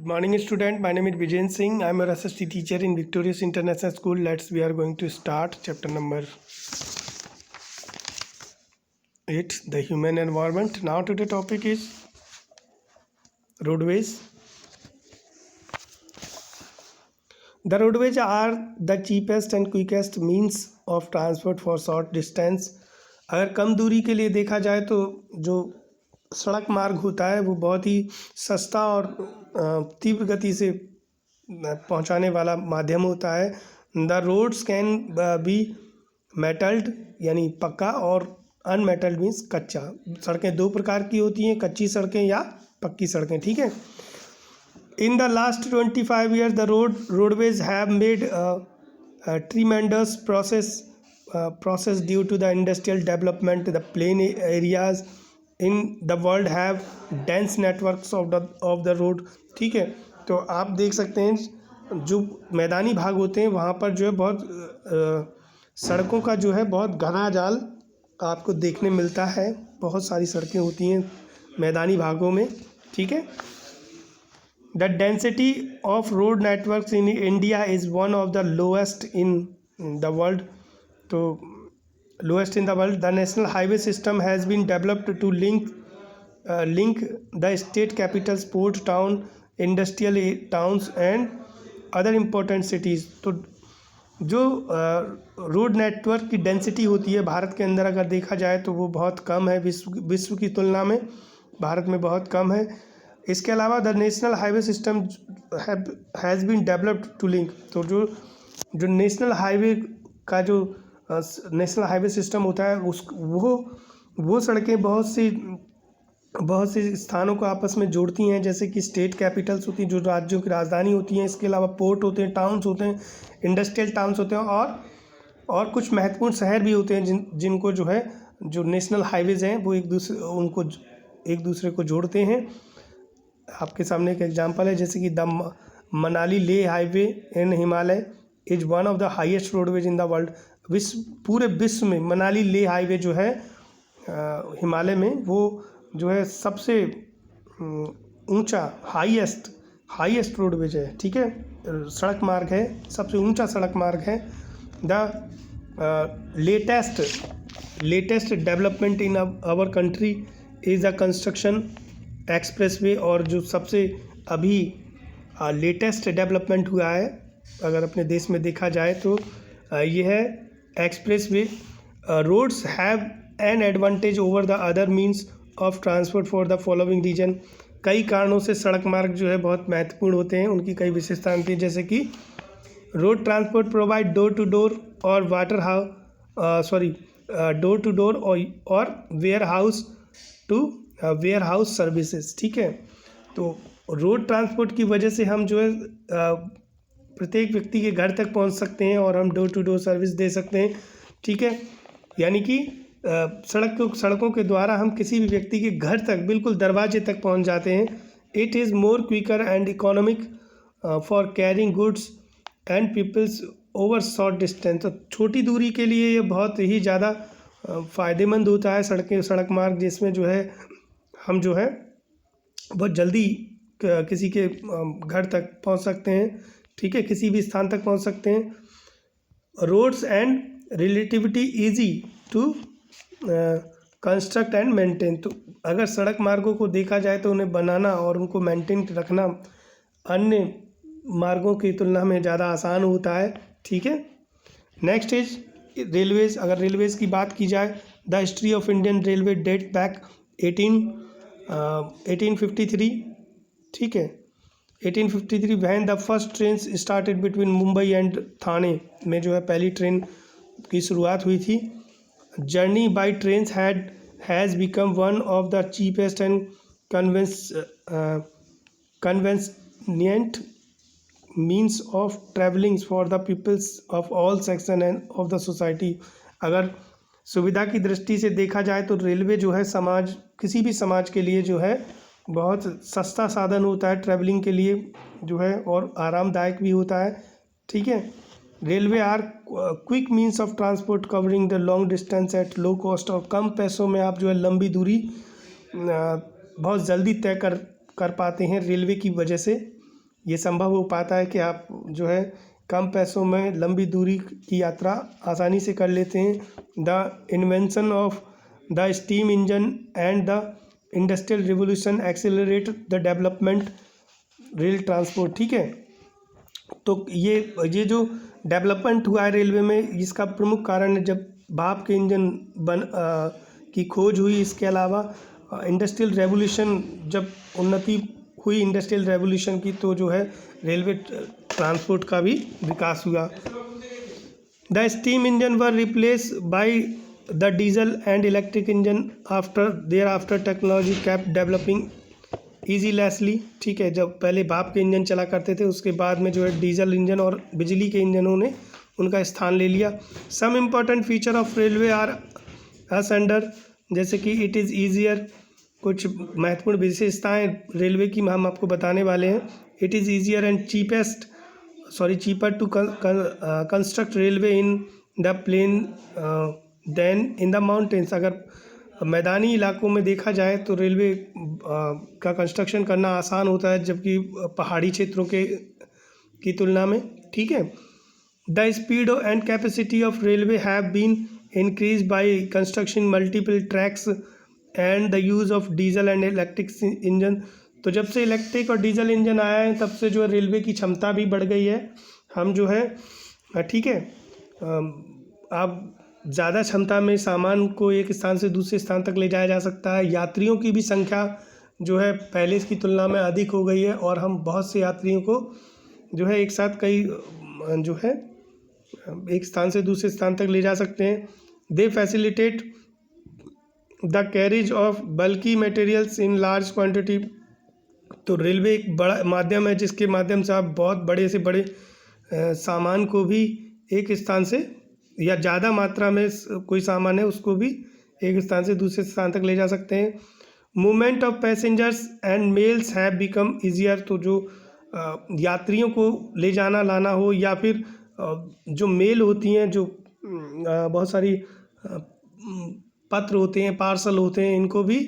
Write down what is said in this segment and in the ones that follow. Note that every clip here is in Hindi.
Good morning, student. My name is Vijayan Singh. I am your SST teacher in Victorious International School. We are going to start chapter number 8, the human environment. Now today topic is roadways. The roadways are the cheapest and quickest means of transport for short distance. अगर कम दूरी के लिए देखा जाए तो जो सड़क मार्ग होता है वो बहुत ही सस्ता और तीव्र गति से पहुंचाने वाला माध्यम होता है. The roads can be metalled यानी पक्का और अनमेटल्ड मीन्स कच्चा. सड़कें दो प्रकार की होती हैं, कच्ची सड़कें या पक्की सड़कें. ठीक है. In the last 25 years, the roadways have made a tremendous process due to the industrial development. The plain areas in the world have dense networks of the road. ठीक है. तो आप देख सकते हैं जो मैदानी भाग होते हैं वहाँ पर जो है बहुत सड़कों का जो है बहुत घना जाल आपको देखने मिलता है. बहुत सारी सड़कें होती हैं मैदानी भागों में. ठीक है. The density of road networks in India is one of the lowest in the world. So, lowest in the world. The national highway system has been developed to link the state capitals, port town, industrial towns, and other important cities. तो जो रोड नेटवर्क की डेंसिटी होती है भारत के अंदर अगर देखा जाए तो वो बहुत कम है. विश्व की तुलना में भारत में बहुत कम है. इसके अलावा the national highway system has been developed to link. तो जो नेशनल हाईवे का जो नेशनल हाईवे सिस्टम होता है वो सड़कें बहुत सी स्थानों को आपस में जोड़ती हैं. जैसे कि स्टेट कैपिटल्स होती हैं जो राज्यों की राजधानी होती हैं. इसके अलावा पोर्ट होते हैं, टाउन्स होते हैं, इंडस्ट्रियल टाउन्स होते हैं और कुछ महत्वपूर्ण शहर भी होते हैं जिनको जो है जो नेशनल हाईवेज़ हैं वो एक दूसरे को जोड़ते हैं. आपके सामने एक एग्जांपल है जैसे कि द मनाली ले highway in Himalaya is one of the highest roadways in the world. पूरे विश्व में मनाली ले हाईवे जो है हिमालय में वो जो है सबसे ऊंचा हाईएस्ट रोडवेज है. ठीक है. सड़क मार्ग है, सबसे ऊंचा सड़क मार्ग है. The latest development in our country is the construction expressway. और जो सबसे अभी लेटेस्ट डेवलपमेंट हुआ है अगर अपने देश में देखा जाए तो ये है expressway. Roads have an advantage over the other means of transport for the following reason. कई कारणों से सड़क मार्ग जो है बहुत महत्वपूर्ण होते हैं. उनकी कई विशेषताएं होती हैं जैसे कि road transport provide door to door और डोर टू डोर और वेयर हाउस सर्विसेज. ठीक है. तो रोड ट्रांसपोर्ट की वजह से हम जो है प्रत्येक व्यक्ति के घर तक पहुंच सकते हैं और हम डोर टू डोर सर्विस दे सकते हैं. ठीक है. यानी कि सड़कों के द्वारा हम किसी भी व्यक्ति के घर तक बिल्कुल दरवाजे तक पहुंच जाते हैं. It is more quicker and economic for carrying goods and peoples over short distance. तो छोटी दूरी के लिए ये बहुत ही ज़्यादा फ़ायदेमंद होता है सड़क मार्ग, जिसमें जो है हम जो है बहुत जल्दी किसी के घर तक पहुंच सकते हैं. ठीक है. किसी भी स्थान तक पहुंच सकते हैं. Roads and relativity easy to construct and maintain. तो अगर सड़क मार्गों को देखा जाए तो उन्हें बनाना और उनको मेंटेन रखना अन्य मार्गों की तुलना में ज़्यादा आसान होता है. ठीक है. Next is railways. अगर रेलवेज़ की बात की जाए the history of Indian railway date back 1853. ठीक है. 1853 when the first train started between Mumbai and Thane में जो है पहली ट्रेन की शुरुआत हुई थी. Journey by train has become one of the cheapest and convenient means of travelling for the peoples of all section and of the society. अगर सुविधा की दृष्टि से देखा जाए तो रेलवे जो है किसी भी समाज के लिए जो है बहुत सस्ता साधन होता है ट्रैवलिंग के लिए जो है और आरामदायक भी होता है. ठीक है. Railway are quick means of transport covering the long distance at low cost. और कम पैसों में आप जो है लंबी दूरी बहुत जल्दी तय कर पाते हैं रेलवे की वजह से. ये संभव हो पाता है कि आप जो है कम पैसों में लंबी दूरी की यात्रा आसानी से कर लेते हैं। The invention of the steam engine and the industrial revolution accelerate the development rail transport. ठीक है, तो ये जो डेवलपमेंट हुआ है रेलवे में, इसका प्रमुख कारण है जब भाप के इंजन की खोज हुई। इसके अलावा इंडस्ट्रियल रेवोल्यूशन, जब उन्नति हुई इंडस्ट्रियल रेवोल्यूशन की, तो जो है रेलवे ट्रांसपोर्ट का भी विकास हुआ। The steam engine were replace by the diesel and electric engine after technology kept developing easily. ठीक है, जब पहले भाप के इंजन चला करते थे, उसके बाद में जो है डीजल इंजन और बिजली के इंजनों ने उनका स्थान ले लिया। Some important feature of railway are as under, जैसे कि इट इज़ ईजियर, कुछ महत्वपूर्ण विशेषताएं रेलवे की हम आपको बताने वाले हैं। It is easier and cheaper to construct railway in the plain than in the mountains. अगर मैदानी इलाकों में देखा जाए तो रेलवे का कंस्ट्रक्शन करना आसान होता है, जबकि पहाड़ी क्षेत्रों की तुलना में। ठीक है, the speed and capacity of railway have been increase by construction multiple tracks and the use of diesel and electric engine. तो जब से इलेक्ट्रिक और डीजल इंजन आया है, तब से जो है रेलवे की क्षमता भी बढ़ गई है। हम जो है ठीक है, अब ज़्यादा क्षमता में सामान को एक स्थान से दूसरे स्थान तक ले जाया जा सकता है। यात्रियों की भी संख्या जो है पहले की तुलना में अधिक हो गई है, और हम बहुत से यात्रियों को जो है एक साथ कई जो है एक स्थान से दूसरे स्थान तक ले जा सकते हैं। They facilitate the carriage of bulky materials in large quantity. तो रेलवे एक बड़ा माध्यम है जिसके माध्यम से आप बहुत बड़े से बड़े सामान को भी एक स्थान से, या ज़्यादा मात्रा में कोई सामान है उसको भी एक स्थान से दूसरे स्थान तक ले जा सकते हैं। Movement of passengers and mails have become easier. तो जो यात्रियों को ले जाना लाना हो, या फिर जो मेल होती हैं, जो बहुत सारी पत्र होते हैं, पार्सल होते हैं, इनको भी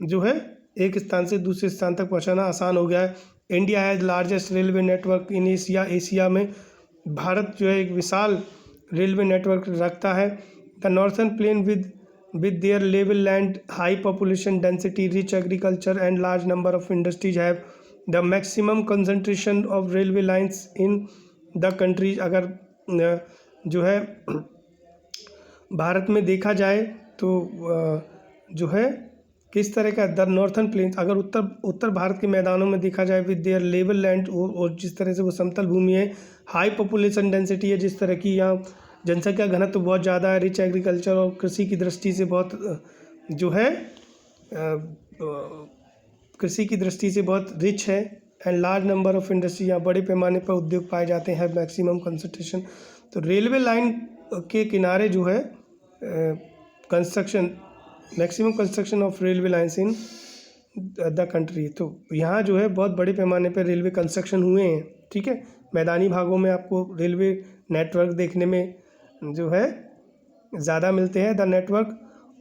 जो है एक स्थान से दूसरे स्थान तक पहुंचाना आसान हो गया है। India has largest railway network in Asia. Asia में भारत जो है एक विशाल रेलवे नेटवर्क रखता है। The northern plain with their level land, high population density, rich agriculture and large number of industries have the maximum concentration of railway lines in the countries. अगर जो है भारत में देखा जाए तो जो है किस तरह का द नॉर्थर्न प्लेन्स, अगर उत्तर भारत के मैदानों में देखा जाए विद देयर लेवल लैंड, और जिस तरह से वो समतल भूमि है, हाई पॉपुलेशन डेंसिटी है, जिस तरह की यहाँ जनसंख्या घनत्व तो बहुत ज़्यादा है, रिच एग्रीकल्चर और कृषि की दृष्टि से बहुत जो है कृषि की दृष्टि से बहुत रिच है, and large number of industry, यहाँ बड़े पैमाने पर उद्योग पाए जाते हैं, मैक्सिमम कंसंट्रेशन। तो रेलवे लाइन के किनारे जो है maximum construction of railway lines in the country. तो यहाँ जो है बहुत बड़े पैमाने पर रेलवे कंस्ट्रक्शन हुए हैं। ठीक है, मैदानी भागों में आपको रेलवे नेटवर्क देखने में जो है ज़्यादा मिलते हैं। The network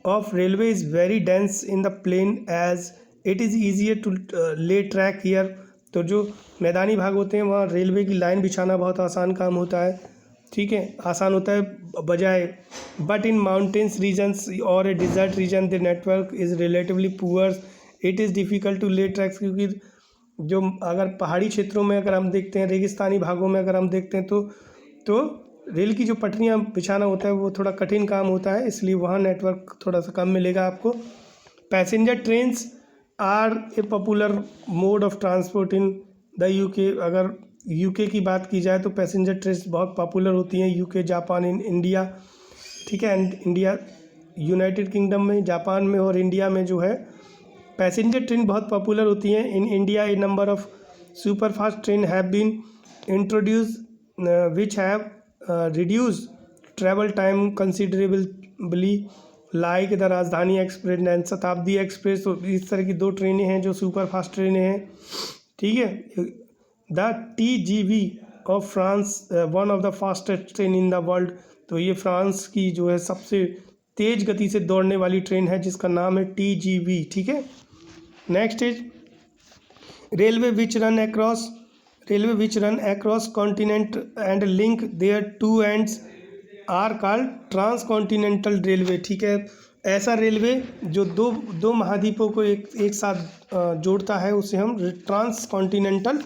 of railway is very dense in the plain as it is easier to lay track here. तो जो मैदानी भाग होते हैं वहाँ रेलवे की लाइन बिछाना बहुत आसान काम होता है। ठीक है, आसान होता है बजाय, बट इन माउंटेन्स रीजन्स और a desert region the network is relatively poor, it is difficult to lay tracks. क्योंकि जो अगर पहाड़ी क्षेत्रों में अगर हम देखते हैं, रेगिस्तानी भागों में अगर हम देखते हैं, तो रेल की जो पटरियाँ बिछाना होता है वो थोड़ा कठिन काम होता है, इसलिए वहाँ नेटवर्क थोड़ा सा कम मिलेगा आपको। Passenger trains are a popular mode of transport in the UK. अगर यूके की बात की जाए तो पैसेंजर ट्रेन्स बहुत पॉपुलर होती हैं यूके, जापान, इन इंडिया। ठीक है, एंड इंडिया, यूनाइटेड किंगडम में, जापान में और इंडिया में जो है पैसेंजर ट्रेन बहुत पॉपुलर होती हैं। In India a number of super fast train have been introduce which have reduce travel time considerably, like the Rajdhani Express and Shatabdi Express. तो इस तरह की दो ट्रेनें हैं जो सुपर फास्ट ट्रेनें हैं। ठीक है, the TGV of France, one of the fastest train in the world. तो ये फ्रांस की जो है सबसे तेज़ गति से दौड़ने वाली ट्रेन है जिसका नाम है TGV। ठीक है, next is railway which run across railway which run across continent and link their two ends are called transcontinental railway। ठीक है, ऐसा रेलवे जो दो महाद्वीपों को एक साथ जोड़ता है उसे हम ट्रांसकॉन्टिनेंटल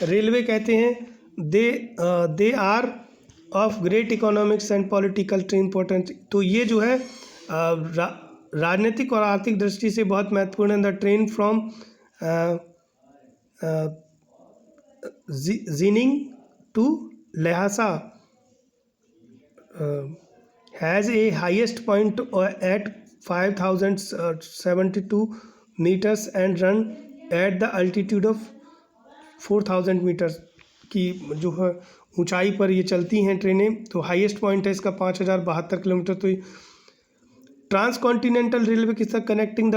रेलवे कहते हैं। They are of great economics and political importance. तो ये जो है राजनीतिक और आर्थिक दृष्टि से बहुत महत्वपूर्ण है। The train from Xining to Lhasa has a highest point at 5072 metres and run at the altitude of 4000 metres की जो है ऊंचाई पर ये चलती हैं ट्रेनें। तो हाईएस्ट पॉइंट है इसका 5072 किलोमीटर। तो ट्रांसकॉन्टिनेंटल रेलवे किस तरह connecting the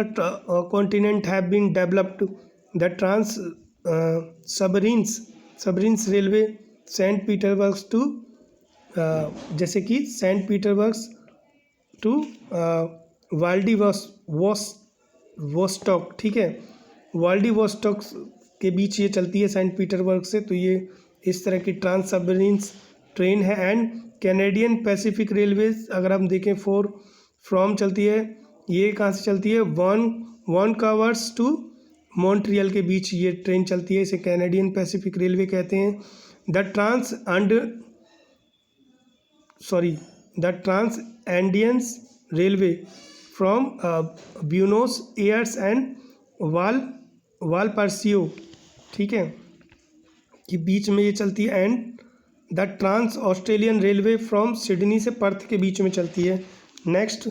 continent have been developed. The trans Siberian railway Saint Petersburg to जैसे कि सेंट पीटर्सबर्ग टू व्लादिवोस्टॉक। ठीक है, व्लादिवोस्टॉक के बीच ये चलती है सेंट पीटर्सबर्ग से। तो ये इस तरह की ट्रांस सबरीन्स ट्रेन है। एंड कैनेडियन पैसिफिक रेलवेज अगर हम देखें फ्रॉम चलती है, ये कहाँ से चलती है, वैनकूवर्स टू मॉन्ट्रियल के बीच ये ट्रेन चलती है, इसे कैनेडियन पैसिफिक रेलवे कहते हैं। The trans Andean railway from Buenos Aires and Valparaiso, ठीक है, कि बीच में ये चलती है। And the trans Australian railway from Sydney से पर्थ के बीच में चलती है। नेक्स्ट,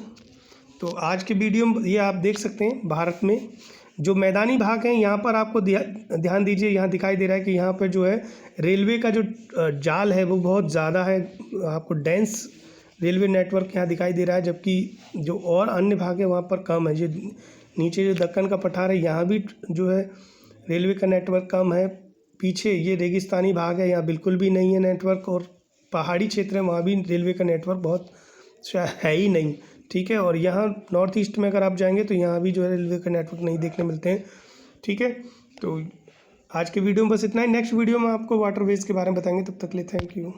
तो आज के वीडियो में ये आप देख सकते हैं भारत में जो मैदानी भाग हैं यहाँ पर आपको ध्यान दीजिए, यहाँ दिखाई दे रहा है कि यहाँ पर जो है रेलवे का जो जाल है वो बहुत ज़्यादा है। आपको डेंस रेलवे नेटवर्क यहाँ दिखाई दे रहा है, जबकि जो और अन्य भाग है वहाँ पर कम है। जो नीचे जो दक्कन का पठार है यहाँ भी जो है रेलवे का नेटवर्क कम है। पीछे ये रेगिस्तानी भाग है, यहाँ बिल्कुल भी नहीं है नेटवर्क। और पहाड़ी क्षेत्र है वहाँ भी रेलवे का नेटवर्क बहुत है ही नहीं। ठीक है, और यहाँ नॉर्थ ईस्ट में अगर आप जाएंगे तो यहाँ भी जो है रेलवे का नेटवर्क नहीं देखने मिलते हैं। ठीक है, तो आज के वीडियो में बस इतना ही। नेक्स्ट वीडियो में आपको वाटरवेज के बारे में बताएंगे। तब तक के लिए थैंक यू।